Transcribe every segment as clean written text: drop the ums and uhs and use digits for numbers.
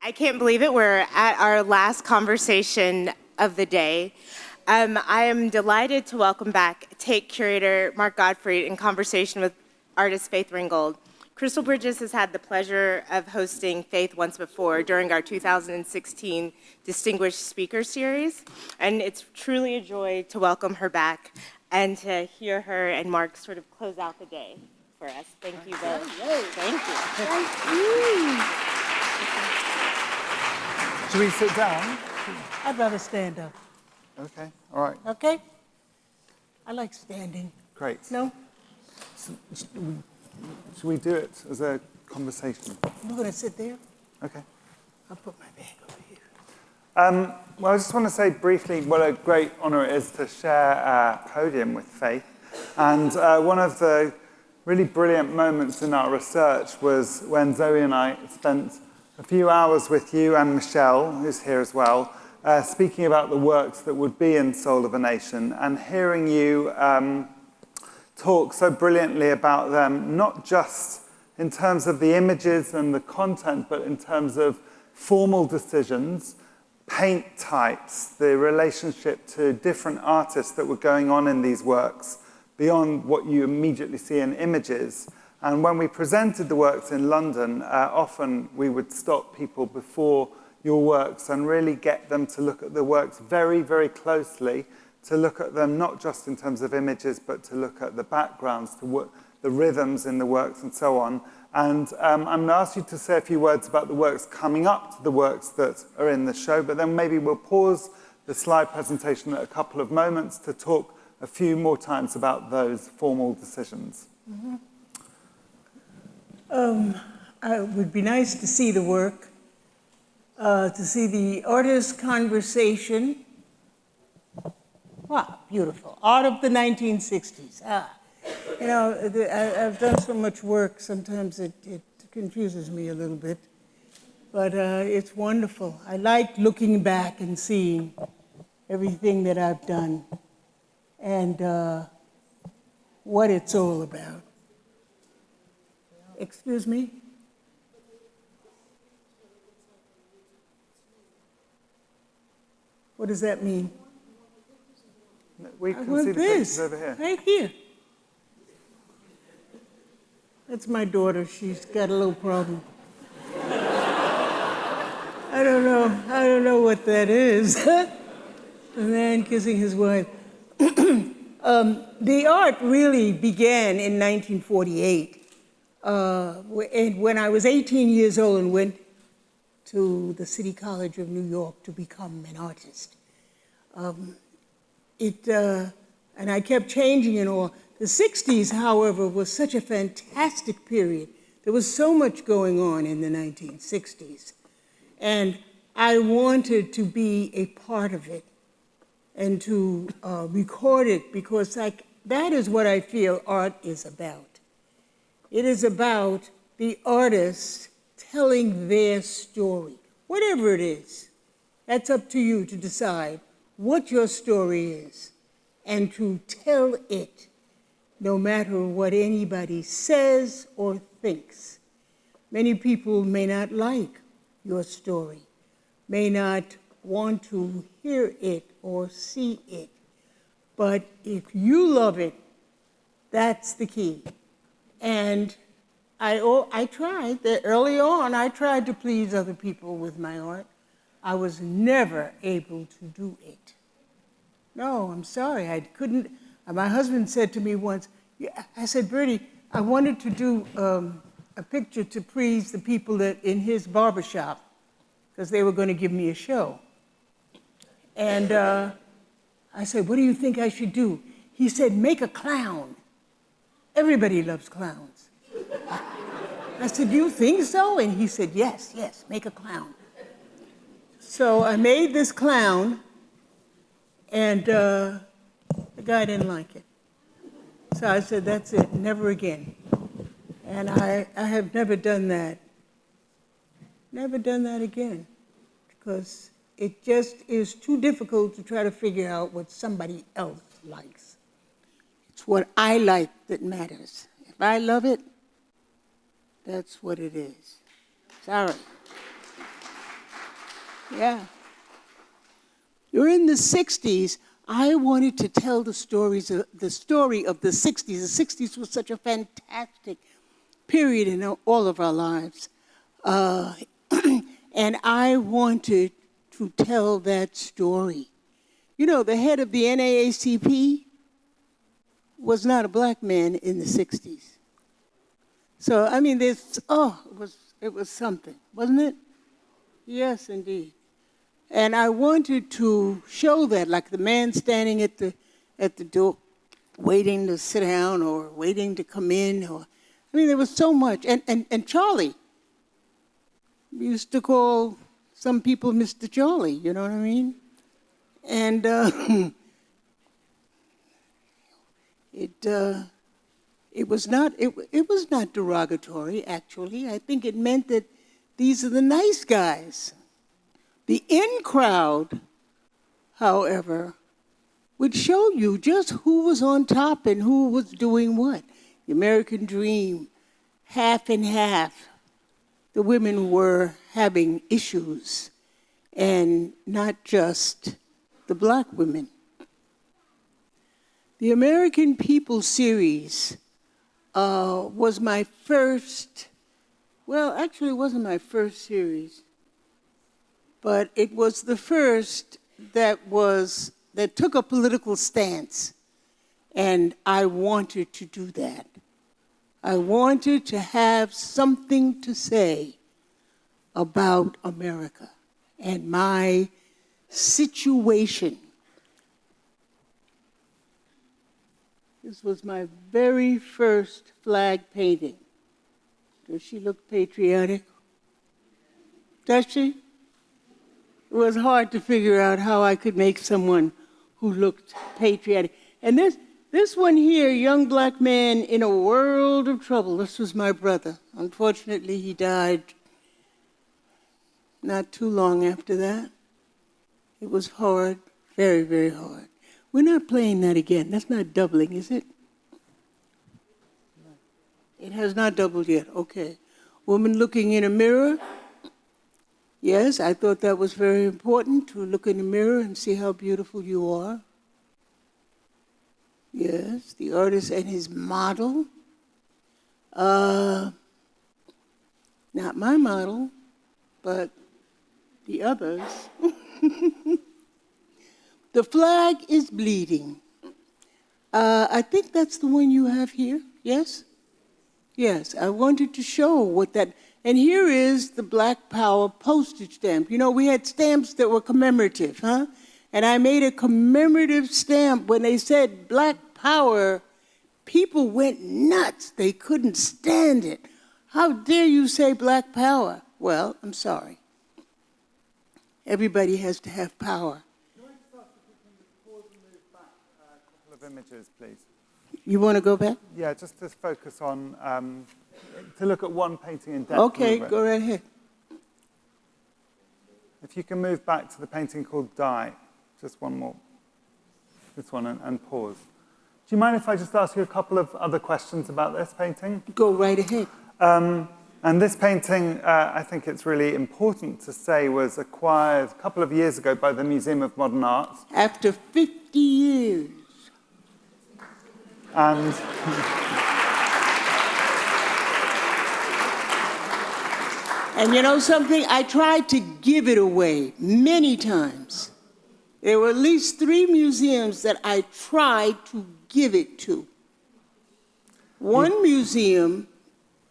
I can't believe it. We're at our last conversation of the day. I am delighted to welcome back Tate Curator Mark Godfrey in conversation with artist Faith Ringgold. Crystal Bridges has had the pleasure of hosting Faith once before during our 2016 Distinguished Speaker Series, and it's truly a joy to welcome her back and to hear her and Mark sort of close out the day for us. Thank you both. Thank you. Thank you. Should we sit down? I'd rather stand up. Okay, all right. Okay? I like standing. Great. No? Should we do it as a conversation? You're going to sit there? Okay. I'll put my bag over here. Well, I just want to say briefly what a great honor it is to share a podium with Faith. And one of the really brilliant moments in our research was when Zoe and I spent a few hours with you and Michelle, who's here as well, speaking about the works that would be in Soul of a Nation, and hearing you talk so brilliantly about them, not just in terms of the images and the content, but in terms of formal decisions, paint types, the relationship to different artists that were going on in these works, beyond what you immediately see in images. And when we presented the works in London, often we would stop people before your works and really get them to look at the works very, very closely, to look at them not just in terms of images, but to look at the backgrounds, the rhythms in the works and so on. And I'm going to ask you to say a few words about the works coming up to the works that are in the show, but then maybe we'll pause the slide presentation at a couple of moments to talk a few more times about those formal decisions. Mm-hmm. It would be nice to see the work, to see the artist conversation. Wow, beautiful. Art of the 1960s. You know, I've done so much work, sometimes it confuses me a little bit, but it's wonderful. I like looking back and seeing everything that I've done and what it's all about. Excuse me? What does that mean? We can see the pictures over here. Right here. That's my daughter. She's got a little problem. I don't know what that is. A man kissing his wife. The art really began in 1948. When I was 18 years old and went to the City College of New York to become an artist. And I kept changing and all. The 60s, however, was such a fantastic period. There was so much going on in the 1960s. And I wanted to be a part of it and to record it because that is what I feel art is about. It is about the artist telling their story, whatever it is. That's up to you to decide what your story is and to tell it no matter what anybody says or thinks. Many people may not like your story, may not want to hear it or see it, but if you love it, that's the key. And I tried, early on, I tried to please other people with my art. I was never able to do it. No, I'm sorry, I couldn't. My husband said to me once, I said, Bertie, I wanted to do a picture to please the people that in his barbershop, because they were going to give me a show. And I said, what do you think I should do? He said, make a clown. Everybody loves clowns. I said, do you think so? And he said, yes, make a clown. So I made this clown, and the guy didn't like it. So I said, that's it, never again. And I have never done that. Never done that again, because it just is too difficult to try to figure out what somebody else likes. It's what I like that matters. If I love it, that's what it is. Sorry. Yeah. During the 60s, I wanted to tell the story of the 60s. The 60s was such a fantastic period in all of our lives. And I wanted to tell that story. You know, the head of the NAACP was not a black man in the 60s. So, I mean, it was something, wasn't it? Yes, indeed. And I wanted to show that, like the man standing at the door, waiting to sit down or waiting to come in. I mean, there was so much. And Charlie, we used to call some people Mr. Charlie, you know what I mean? And it was not derogatory, actually. I think it meant that these are the nice guys. The in crowd, however, would show you just who was on top and who was doing what. The American dream, half and half. The women were having issues, and not just the black women. The American People series was my first, well, actually it wasn't my first series, but it was the first that took a political stance, and I wanted to do that. I wanted to have something to say about America and my situation. This was my very first flag painting. Does she look patriotic? Does she? It was hard to figure out how I could make someone who looked patriotic. And this one here, young black man in a world of trouble, this was my brother. Unfortunately, he died not too long after that. It was hard, very, very hard. We're not playing that again. That's not doubling, is it? It has not doubled yet, okay. Woman looking in a mirror. Yes, I thought that was very important, to look in the mirror and see how beautiful you are. Yes, the artist and his model. Not my model, but the others. The flag is bleeding. I think that's the one you have here, yes? Yes, I wanted to show what that, and here is the Black Power postage stamp. You know, we had stamps that were commemorative, huh? And I made a commemorative stamp when they said Black Power. People went nuts. They couldn't stand it. How dare you say Black Power? Well, I'm sorry. Everybody has to have power. A couple of images, please. You want to go back? Yeah, just to focus on, to look at one painting in depth. Okay, go right ahead. If you can move back to the painting called Die, just one more. This one, and pause. Do you mind if I just ask you a couple of other questions about this painting? Go right ahead. And this painting, I think it's really important to say, was acquired a couple of years ago by the Museum of Modern Art. After 50 years. And And you know something? I tried to give it away many times. There were at least 3 museums that I tried to give it to. One museum,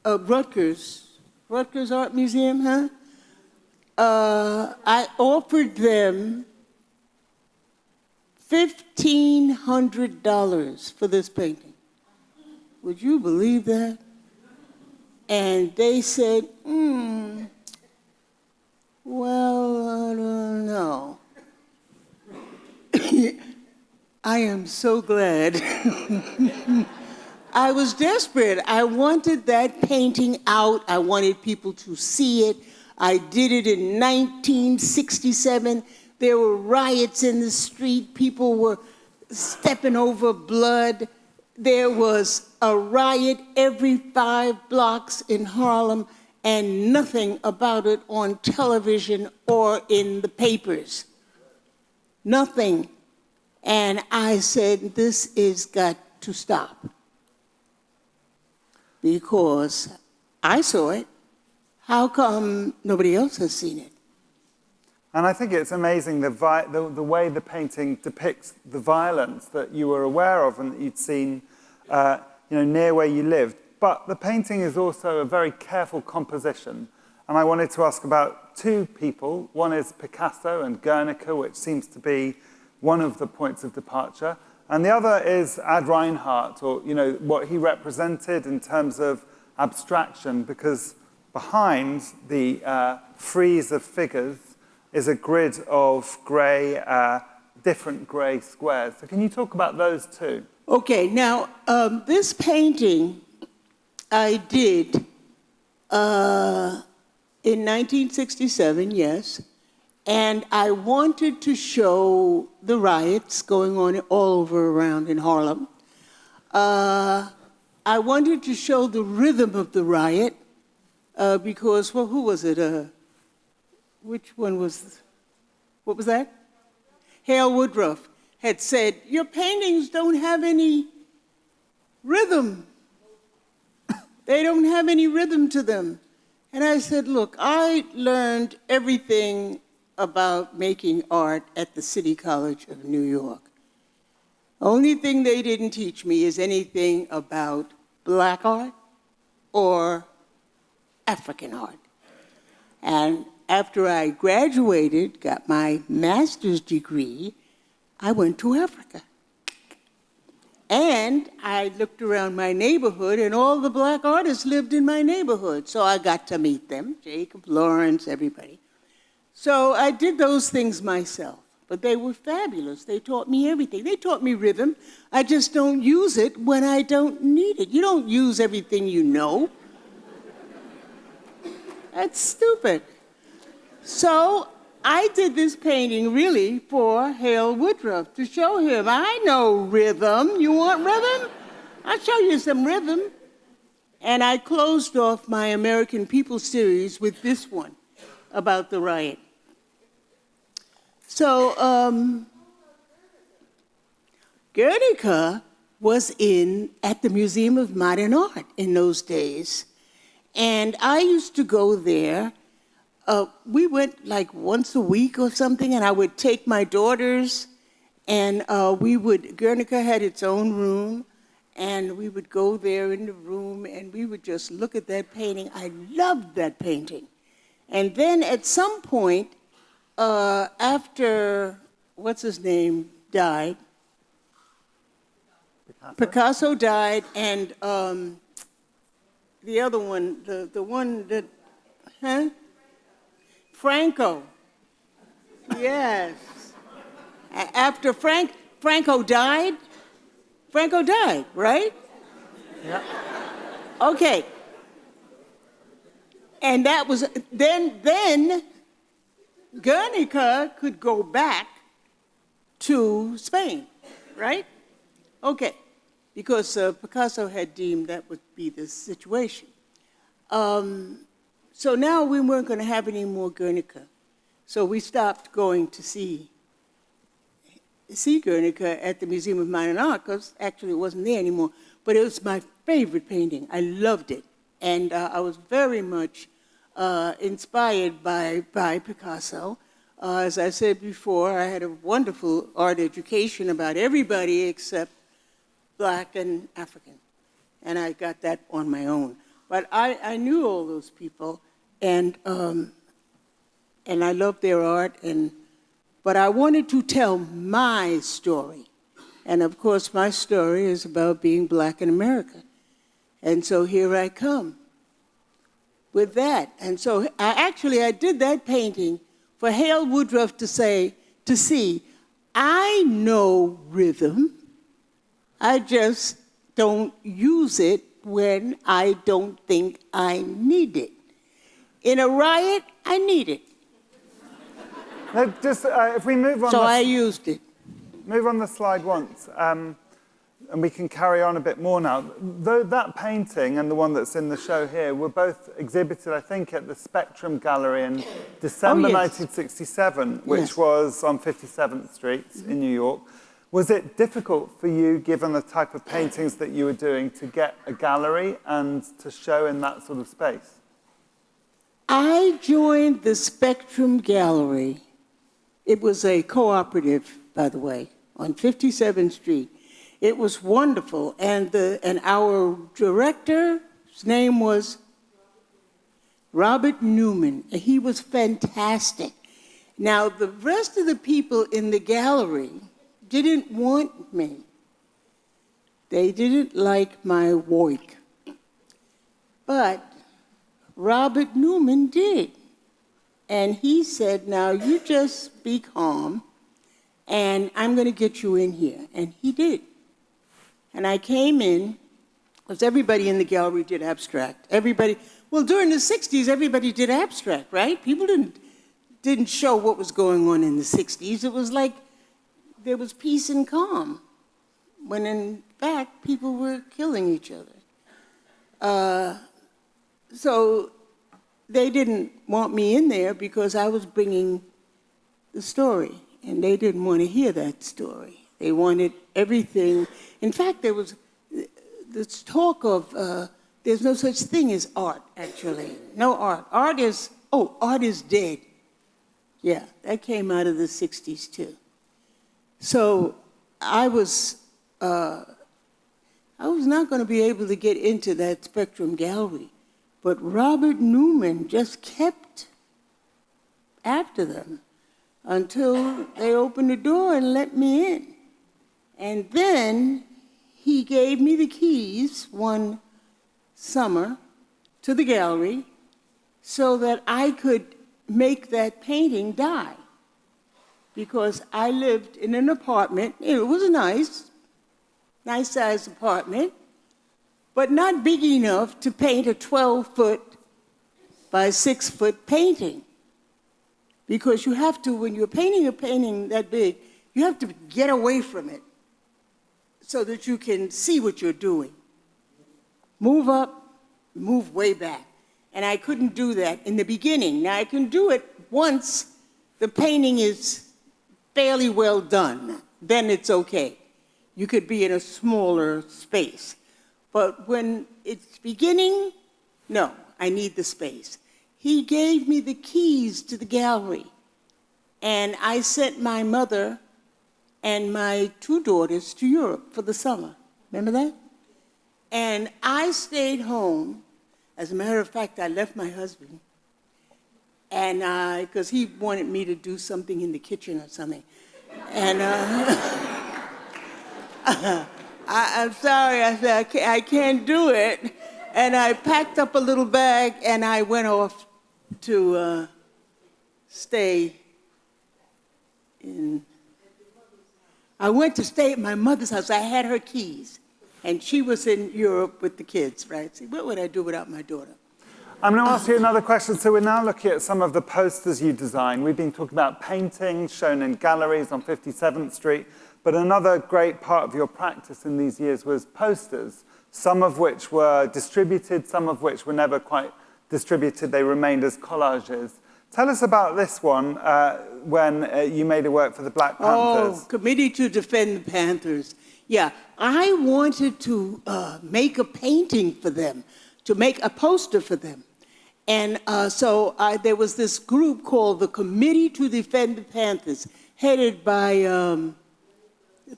Rutgers Art Museum, huh? I offered them $1,500 for this painting. Would you believe that? And they said, well, I don't know. I am so glad. I was desperate. I wanted that painting out. I wanted people to see it. I did it in 1967. There were riots in the street. People were stepping over blood. There was a riot every 5 blocks in Harlem, and nothing about it on television or in the papers. Nothing. And I said, this is got to stop. Because I saw it. How come nobody else has seen it? And I think it's amazing the way the painting depicts the violence that you were aware of and that you'd seen near where you lived. But the painting is also a very careful composition. And I wanted to ask about two people. One is Picasso and Guernica, which seems to be one of the points of departure. And the other is Ad Reinhardt, or what he represented in terms of abstraction, because behind the frieze of figures is a grid of grey, different grey squares. So can you talk about those two? Okay, now this painting I did in 1967, yes, and I wanted to show the riots going on all over around in Harlem. I wanted to show the rhythm of the riot because, well, who was it? Which one was, what was that? Hale Woodruff had said, your paintings don't have any rhythm. They don't have any rhythm to them. And I said, look, I learned everything about making art at the City College of New York. Only thing they didn't teach me is anything about Black art or African art. And after I graduated, got my master's degree, I went to Africa. And I looked around my neighborhood, and all the Black artists lived in my neighborhood. So I got to meet them, Jacob, Lawrence, everybody. So I did those things myself, but they were fabulous. They taught me everything. They taught me rhythm. I just don't use it when I don't need it. You don't use everything you know. That's stupid. So I did this painting really for Hale Woodruff to show him, I know rhythm. You want rhythm? I'll show you some rhythm. And I closed off my American People series with this one about the riot. So Guernica was at the Museum of Modern Art in those days. And I used to go there. We went like once a week or something, and I would take my daughters, and Guernica had its own room, and we would go there in the room, and we would just look at that painting. I loved that painting. And then at some point, after, what's his name, died, Picasso died, and the other one, the one that, Franco. Yes. After Franco died, right? Yeah. Okay. And that was, then Guernica could go back to Spain, right? Okay. Because Picasso had deemed that would be the situation. So now we weren't going to have any more Guernica. So we stopped going to see Guernica at the Museum of Modern Art, because actually it wasn't there anymore. But it was my favorite painting. I loved it. And I was very much inspired by Picasso. As I said before, I had a wonderful art education about everybody except Black and African. And I got that on my own. But I knew all those people, and I loved their art. But I wanted to tell my story. And of course, my story is about being Black in America. And so here I come with that. And so I did that painting for Hale Woodruff to see, I know rhythm. I just don't use it when I don't think I need it. In a riot, I need it. If we move on. So I used it. Move on the slide once. and we can carry on a bit more now. Though that painting and the one that's in the show here were both exhibited, I think, at the Spectrum Gallery in December 1967, which was on 57th Street in New York. Was it difficult for you, given the type of paintings that you were doing, to get a gallery and to show in that sort of space? I joined the Spectrum Gallery. It was a cooperative, by the way, on 57th Street. It was wonderful, and our director's name was Robert Newman. He was fantastic. Now, the rest of the people in the gallery didn't want me. They didn't like my work. But Robert Newman did. And he said, now you just be calm, and I'm going to get you in here. And he did. And I came in, because everybody in the gallery did abstract. Well, during the 60s, everybody did abstract, right? People didn't show what was going on in the 60s. It was like there was peace and calm, when in fact, people were killing each other. So they didn't want me in there because I was bringing the story, and they didn't want to hear that story. They wanted everything. In fact, there was this talk of there's no such thing as art, actually. No art. Art is dead. Yeah, that came out of the 60s, too. So I was not going to be able to get into that Spectrum Gallery, but Robert Newman just kept after them until they opened the door and let me in. And then he gave me the keys one summer to the gallery so that I could make that painting die. Because I lived in an apartment. It was a nice-sized apartment, but not big enough to paint a 12-foot by 6-foot painting. Because you have to, when you're painting a painting that big, you have to get away from it so that you can see what you're doing. Move up, move way back. And I couldn't do that in the beginning. Now, I can do it once the painting is fairly well done, then it's okay. You could be in a smaller space. But when it's beginning, no, I need the space. He gave me the keys to the gallery, and I sent my mother and my 2 daughters to Europe for the summer. Remember that? And I stayed home. As a matter of fact, I left my husband, and because he wanted me to do something in the kitchen or something. And I'm sorry, I said, I can't do it. And I packed up a little bag, and I went off to stay in... I went to stay at my mother's house. I had her keys, and she was in Europe with the kids, right? See, what would I do without my daughter? I'm going to ask you another question. So we're now looking at some of the posters you designed. We've been talking about paintings shown in galleries on 57th Street, but another great part of your practice in these years was posters, some of which were distributed, some of which were never quite distributed. They remained as collages. Tell us about this one when you made a work for the Black Panthers. Oh, Committee to Defend the Panthers. Yeah, I wanted to make a painting for them, to make a poster for them. And so there was this group called the Committee to Defend the Panthers, headed by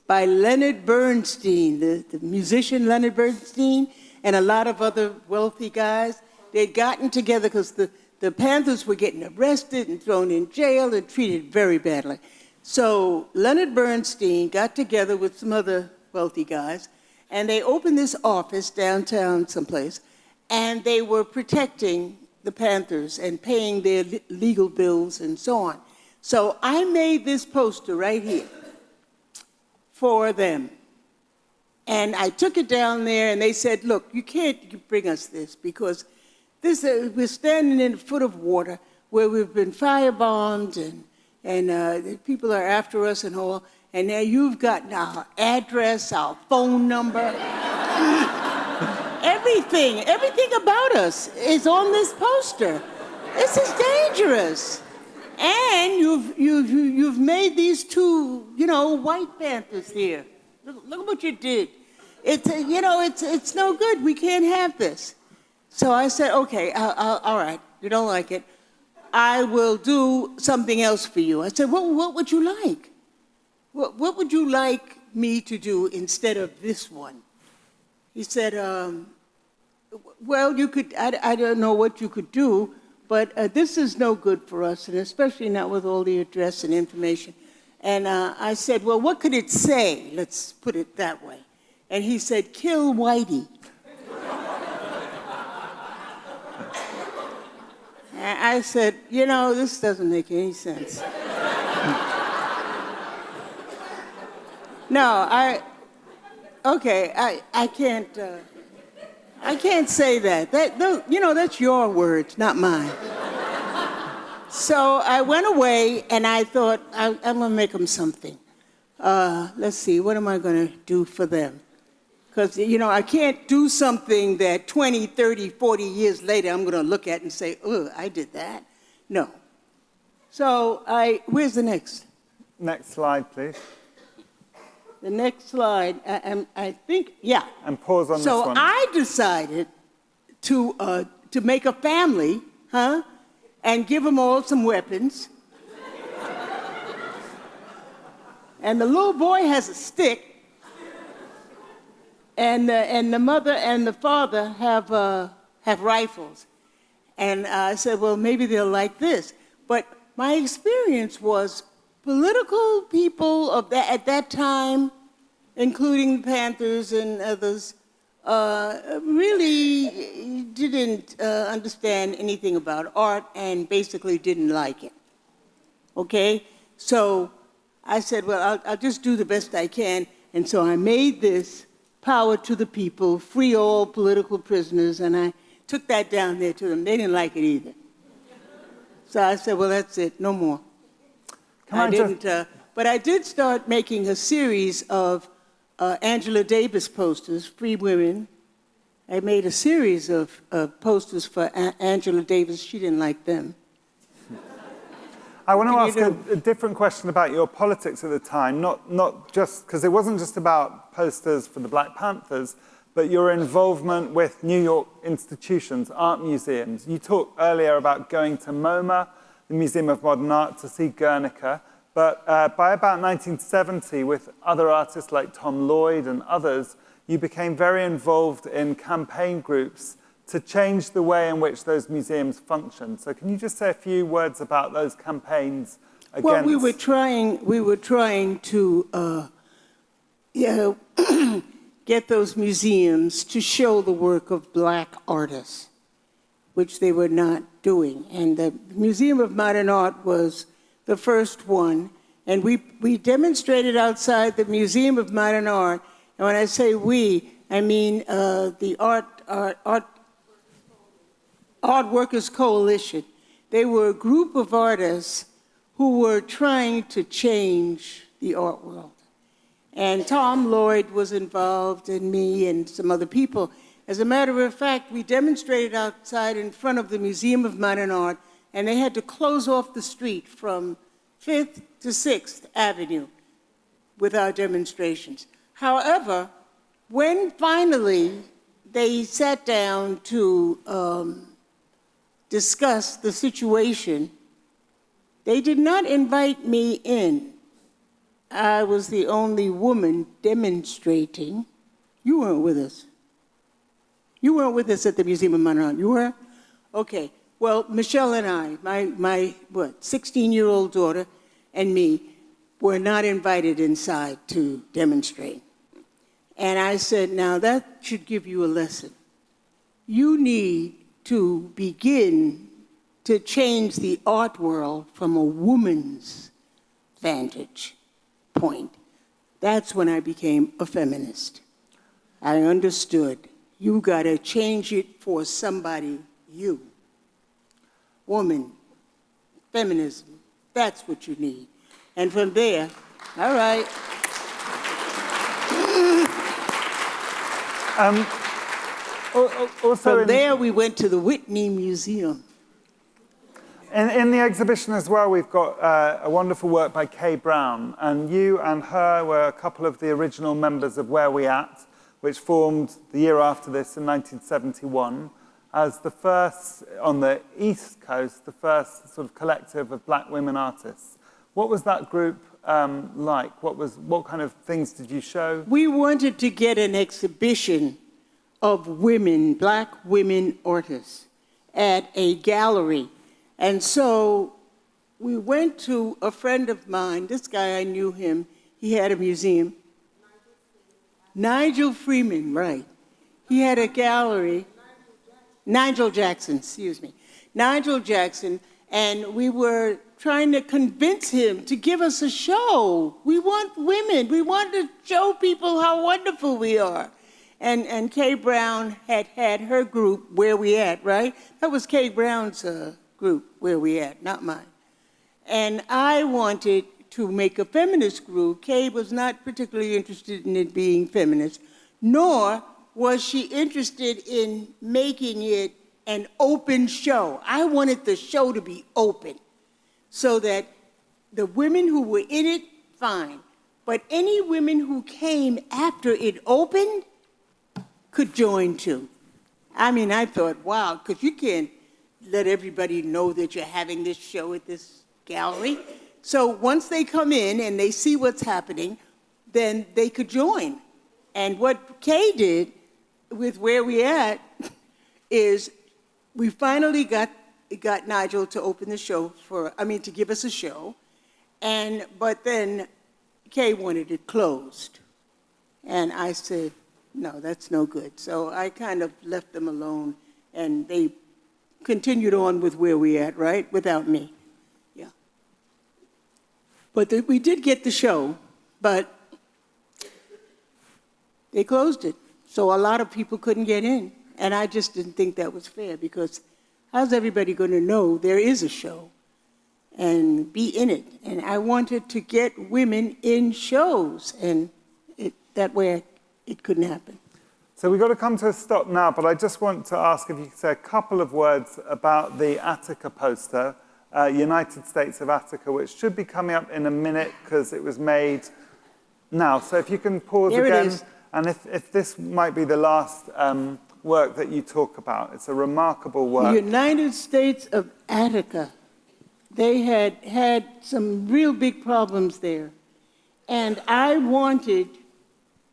Leonard Bernstein, the musician Leonard Bernstein, and a lot of other wealthy guys. They'd gotten together because the Panthers were getting arrested and thrown in jail and treated very badly. So Leonard Bernstein got together with some other wealthy guys, and they opened this office downtown someplace, and they were protecting the Panthers and paying their legal bills and so on. So I made this poster right here for them. And I took it down there, and they said, look, you can't bring us this because we're standing in a foot of water where we've been firebombed and people are after us and all. and now you've got our address, our phone number. Everything about us is on this poster. This is dangerous. And you've made these two, white panthers here. Look what you did. It's no good. We can't have this. So I said, okay, all right, you don't like it. I will do something else for you. I said, what would you like? What would you like me to do instead of this one? He said, well, you could, I don't know what you could do, but this is no good for us, and especially not with all the address and information. And I said, well, what could it say? Let's put it that way. And he said, kill Whitey. And I said, this doesn't make any sense. No, I can't say that. That's your words, not mine. So I went away and I thought, I'm gonna make them something. Let's see, what am I gonna do for them? Because, I can't do something that 20, 30, 40 years later I'm gonna look at and say, oh, I did that. No. So where's the next? Next slide, please. The next slide, I think, yeah. And pause on this one. So I decided to make a family, and give them all some weapons. And the little boy has a stick, and the mother and the father have rifles. And I said, well, maybe they'll like this. But my experience was political people at that time, including the Panthers and others, really didn't understand anything about art and basically didn't like it. Okay? So I said, well, I'll just do the best I can. And so I made this power to the people, free all political prisoners, and I took that down there to them. They didn't like it either. So I said, well, that's it, no more. But I did start making a series of Angela Davis posters, Free Women. I made a series of posters for Angela Davis. She didn't like them. I want to ask a different question about your politics at the time, not just, because it wasn't just about posters for the Black Panthers, but your involvement with New York institutions, art museums. You talked earlier about going to MoMA, the Museum of Modern Art, to see Guernica. But by about 1970, with other artists like Tom Lloyd and others, you became very involved in campaign groups to change the way in which those museums function. So can you just say a few words about those campaigns against... Well, we were trying to get those museums to show the work of Black artists, which they were not doing. And the Museum of Modern Art was the first one, and we demonstrated outside the Museum of Modern Art, and when I say we, I mean the Art Workers Coalition. They were a group of artists who were trying to change the art world. And Tom Lloyd was involved, and me and some other people. As a matter of fact, we demonstrated outside in front of the Museum of Modern Art, and they had to close off the street from 5th to 6th Avenue with our demonstrations. However, when finally they sat down to discuss the situation, they did not invite me in. I was the only woman demonstrating. You weren't with us. You weren't with us at the Museum of Modern Art. You were? Okay. Well, Michelle and I, my 16-year-old daughter and me, were not invited inside to demonstrate. And I said, now that should give you a lesson. You need to begin to change the art world from a woman's vantage point. That's when I became a feminist. I understood you gotta change it for somebody, you. Woman, feminism, that's what you need. And from there, All right. Also, From there, we went to the Whitney Museum. in the exhibition as well, we've got a wonderful work by Kay Brown, and you and her were a couple of the original members of Where We At, which formed the year after this in 1971 as the first, on the East Coast, the first sort of collective of black women artists. What was that group like? What kind of things did you show? We wanted to get an exhibition of women, black women artists, at a gallery. And so we went to a friend of mine. This guy, I knew him. He had a museum. Nigel Freeman, right. He had a gallery. Nigel Jackson, excuse me. Nigel Jackson, and we were trying to convince him to give us a show. We want women. We want to show people how wonderful we are. And Kay Brown had her group, Where We At, right? That was Kay Brown's group, Where We At, not mine. And I wanted to make a feminist group. Kay was not particularly interested in it being feminist, nor was she interested in making it an open show. I wanted the show to be open so that the women who were in it, fine, but any women who came after it opened could join too. I mean, I thought, wow, because you can't let everybody know that you're having this show at this gallery. So once they come in and they see what's happening, then they could join. And what Kay did with Where We At is we finally got Nigel to open the show to give us a show. But then Kay wanted it closed. And I said, no, that's no good. So I kind of left them alone, and they continued on with Where We At, right? Without me. Yeah. But we did get the show, but they closed it. So a lot of people couldn't get in. And I just didn't think that was fair, because how's everybody going to know there is a show and be in it? And I wanted to get women in shows, and that way it couldn't happen. So we've got to come to a stop now, but I just want to ask if you could say a couple of words about the Attica poster, United States of Attica, which should be coming up in a minute because it was made now. So if you can pause Here again, it is. and if this might be the last work that you talk about. It's a remarkable work. The United States of Attica, they had some real big problems there. And I wanted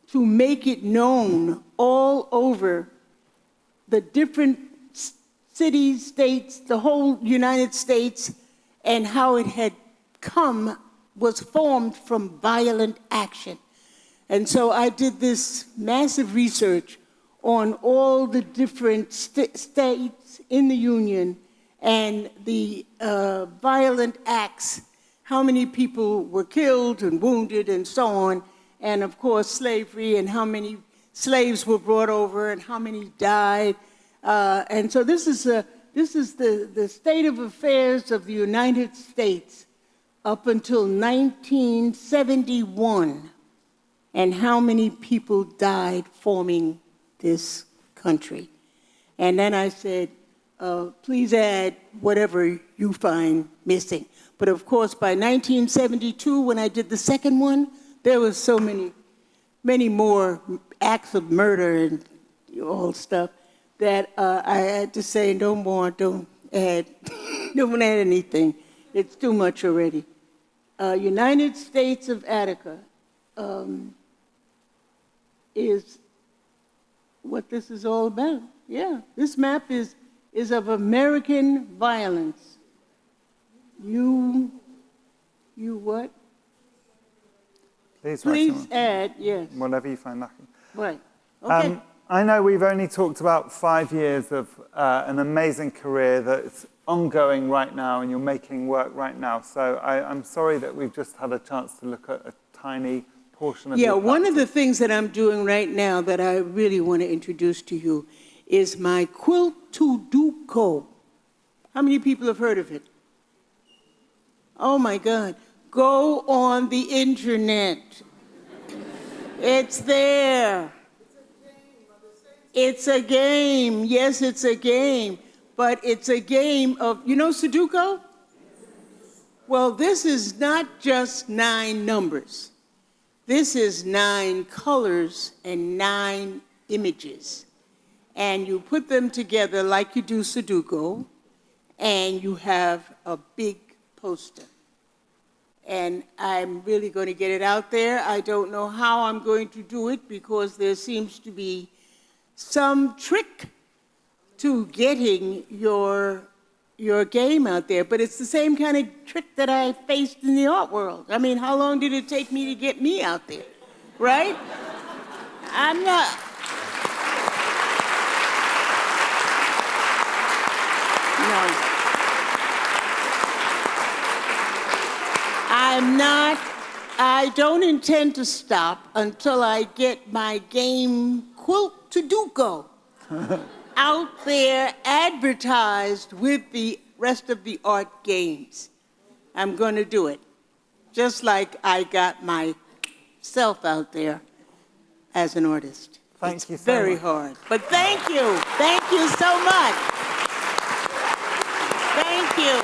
to make it known all over the different cities, states, the whole United States, and how it had was formed from violent action. And so I did this massive research on all the different states in the Union and the violent acts, how many people were killed and wounded and so on, and of course slavery and how many slaves were brought over and how many died. And so this is the state of affairs of the United States up until 1971, and how many people died forming this country. And then I said, please add whatever you find missing. But of course, by 1972, when I did the second one, there was so many more acts of murder and all stuff that I had to say, don't add, don't add anything. It's too much already. United States of Attica is what this is all about. Yeah, this map is of American violence. You what? Please add, yes. Whatever you find lacking. Right, okay. I know we've only talked about 5 years of an amazing career that's ongoing right now, and you're making work right now. So I'm sorry that we've just had a chance to look at a tiny portion of your one of practice. the things that I'm doing right now that I really want to introduce to you is my quilt to Duco. How many people have heard of it? Oh my God. Go on the internet. It's there. It's a game. Yes, it's a game. But it's a game of, you know Sudoku? Well, this is not just 9 numbers. This is 9 colors and 9 images. And you put them together like you do Sudoku, and you have a big poster. And I'm really going to get it out there. I don't know how I'm going to do it because there seems to be some trick to getting your game out there. But it's the same kind of trick that I faced in the art world. I mean, how long did it take me to get me out there, right? I'm not... No. I don't intend to stop until I get my game quilt to Duco out there advertised with the rest of the art games. I'm going to do it, just like I got myself out there as an artist. Thank you so very much. hard, but thank you so much. Thank you.